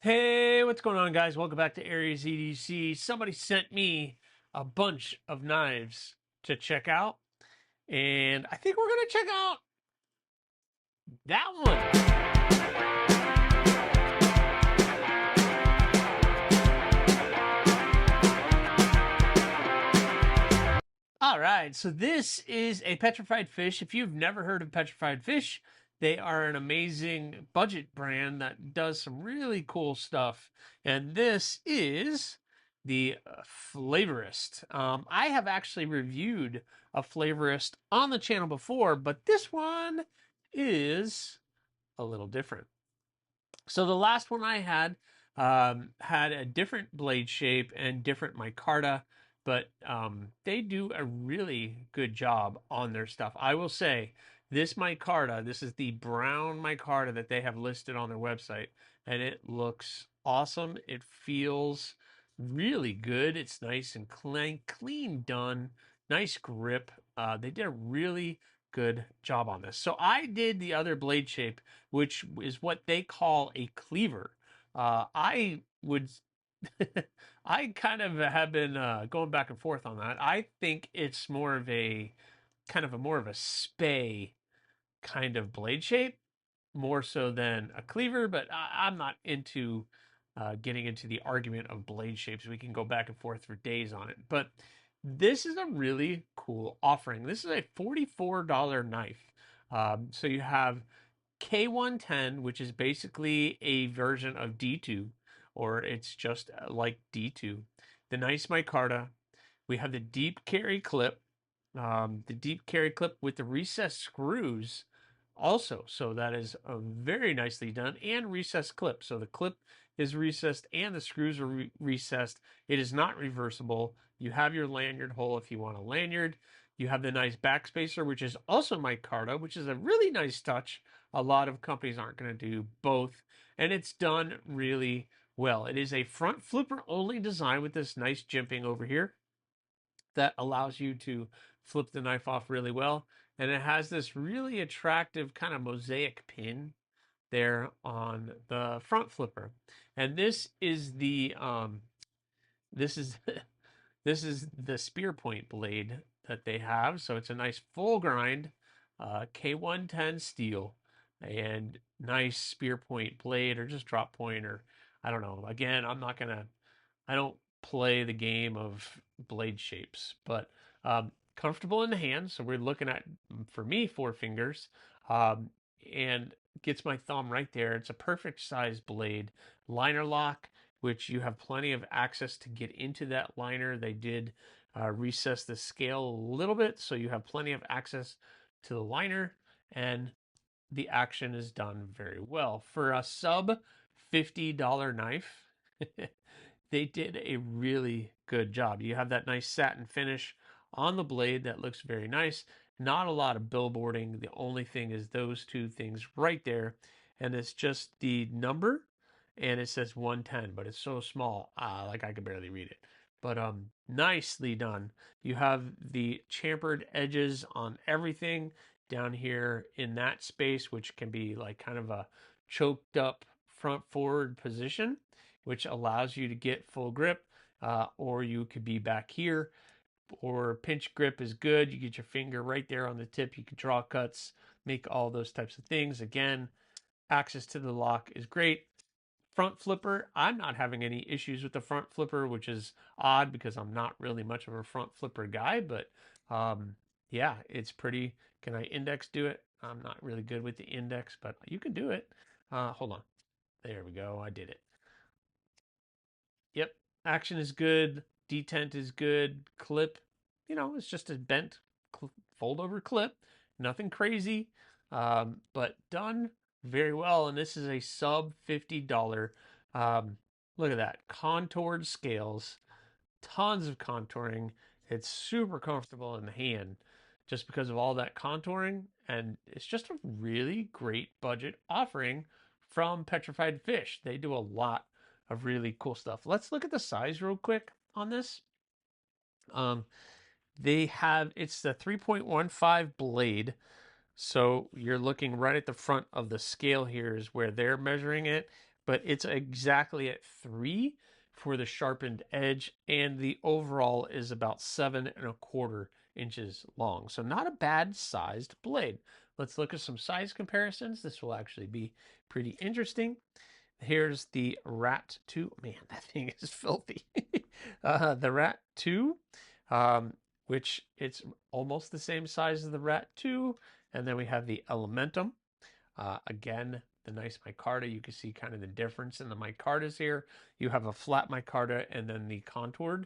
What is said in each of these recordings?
Hey, what's going on, guys? Welcome back to AriesEDC. Somebody sent me a bunch of knives to check out, and I think we're going to check out that one. All right, so this is a Petrified Fish. If you've never heard of Petrified Fish, they are an amazing budget brand that does some really cool stuff. And this is the Flavorist. I have actually reviewed a Flavorist on the channel before, but this one is a little different. So the last one I had a different blade shape and different micarta, but they do a really good job on their stuff. I will say this micarta, this is the brown micarta that they have listed on their website, and it looks awesome. It feels really good. It's nice and clean done, nice grip. They did a really good job on this. So I did the other blade shape, which is what they call a cleaver. I would, I kind of have been going back and forth on that. I think it's more of a more of a spay kind of blade shape, more so than a cleaver. But I'm not into getting into the argument of blade shapes. We can go back and forth for days on it. But this is a really cool offering. This is a $44 knife. So you have K110, which is basically a version of D2, or it's just like D2. The nice micarta. We have the deep carry clip with the recessed screws also. So that is very nicely done, and recessed clip. So the clip is recessed and the screws are recessed. It is not reversible. You have your lanyard hole if you want a lanyard. You have the nice backspacer, which is also micarta, which is a really nice touch. A lot of companies aren't going to do both, and it's done really well. It is a front flipper only design with this nice jimping over here that allows you to flip the knife off really well. And it has this really attractive kind of mosaic pin there on the front flipper. And this is the this is this is the spear point blade that they have. So it's a nice full grind K110 steel and nice spear point blade, or just drop point, or I don't know. Again, I don't play the game of blade shapes, but comfortable in the hand. So we're looking at, for me, four fingers, um, and gets my thumb right there. It's a perfect size blade. Liner lock, which you have plenty of access to get into that liner. They did recess the scale a little bit, so you have plenty of access to the liner, and the action is done very well. For a sub $50 knife, they did a really good job. You have that nice satin finish on the blade that looks very nice. Not a lot of billboarding. The only thing is those two things right there. And it's just the number, and it says 110, but it's so small, like I could barely read it. But nicely done. You have the chamfered edges on everything down here in that space, which can be like kind of a choked up front forward position, which allows you to get full grip, or you could be back here, or pinch grip is good. You get your finger right there on the tip. You can draw cuts, make all those types of things. Again, access to the lock is great. Front flipper, I'm not having any issues with the front flipper, which is odd because I'm not really much of a front flipper guy, but yeah, it's pretty. Can I index do it? I'm not really good with the index, but you can do it. Hold on. There we go. I did it. Yep. Action is good. Detent is good. Clip, it's just a bent fold over clip. Nothing crazy, but done very well. And this is a sub $50. Look at that. Contoured scales, tons of contouring. It's super comfortable in the hand just because of all that contouring. And it's just a really great budget offering from Petrified Fish. They do a lot of really cool stuff. Let's look at the size real quick on this. Um, it's the 3.15 blade. So you're looking right at the front of the scale here is where they're measuring it. but it's exactly at 3 for the sharpened edge, and the overall is about 7¼ inches long. So not a bad sized blade. Let's look at some size comparisons. This will actually be pretty interesting. Here's the Rat 2. Man, that thing is filthy. The Rat 2, which it's almost the same size as the Rat 2. And then we have the Elementum. Again, the nice micarta. You can see kind of the difference in the micartas here. You have a flat micarta and then the contoured,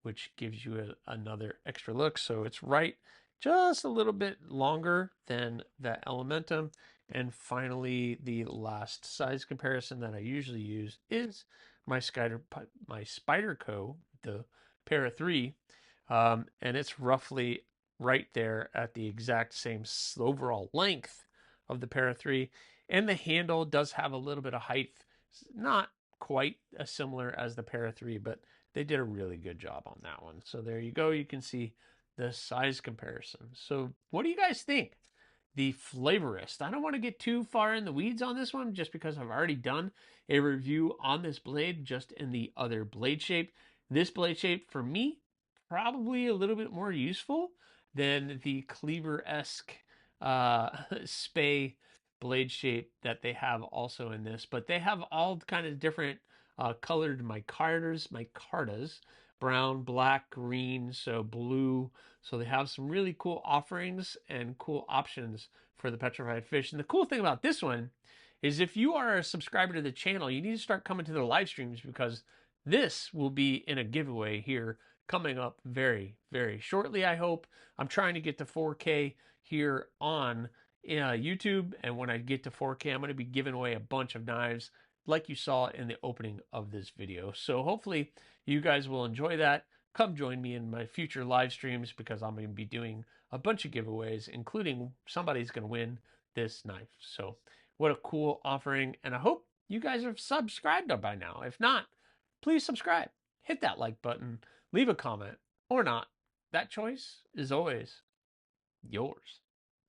which gives you another extra look. So it's right just a little bit longer than the Elementum. And finally, the last size comparison that I usually use is my Spyderco, the Para 3. And it's roughly right there at the exact same overall length of the Para 3. And the handle does have a little bit of height. Not quite as similar as the Para 3, but they did a really good job on that one. So there you go. You can see the size comparison. So what do you guys think? The Flavorist. I don't want to get too far in the weeds on this one just because I've already done a review on this blade just in the other blade shape. This blade shape, for me, probably a little bit more useful than the Cleaver-esque Spey blade shape that they have also in this. But they have all kind of different colored micartas, brown, black, green, so blue. So they have some really cool offerings and cool options for the petrified fish. And the cool thing about this one is if you are a subscriber to the channel, you need to start coming to the live streams because this will be in a giveaway here coming up very, very shortly, I hope. I'm trying to get to 4K here on YouTube, and when I get to 4K, I'm going to be giving away a bunch of knives like you saw in the opening of this video. So hopefully you guys will enjoy that. Come join me in my future live streams because I'm going to be doing a bunch of giveaways, including somebody's going to win this knife. So what a cool offering, and I hope you guys have subscribed by now. If not, please subscribe. Hit that like button. Leave a comment or not. That choice is always yours.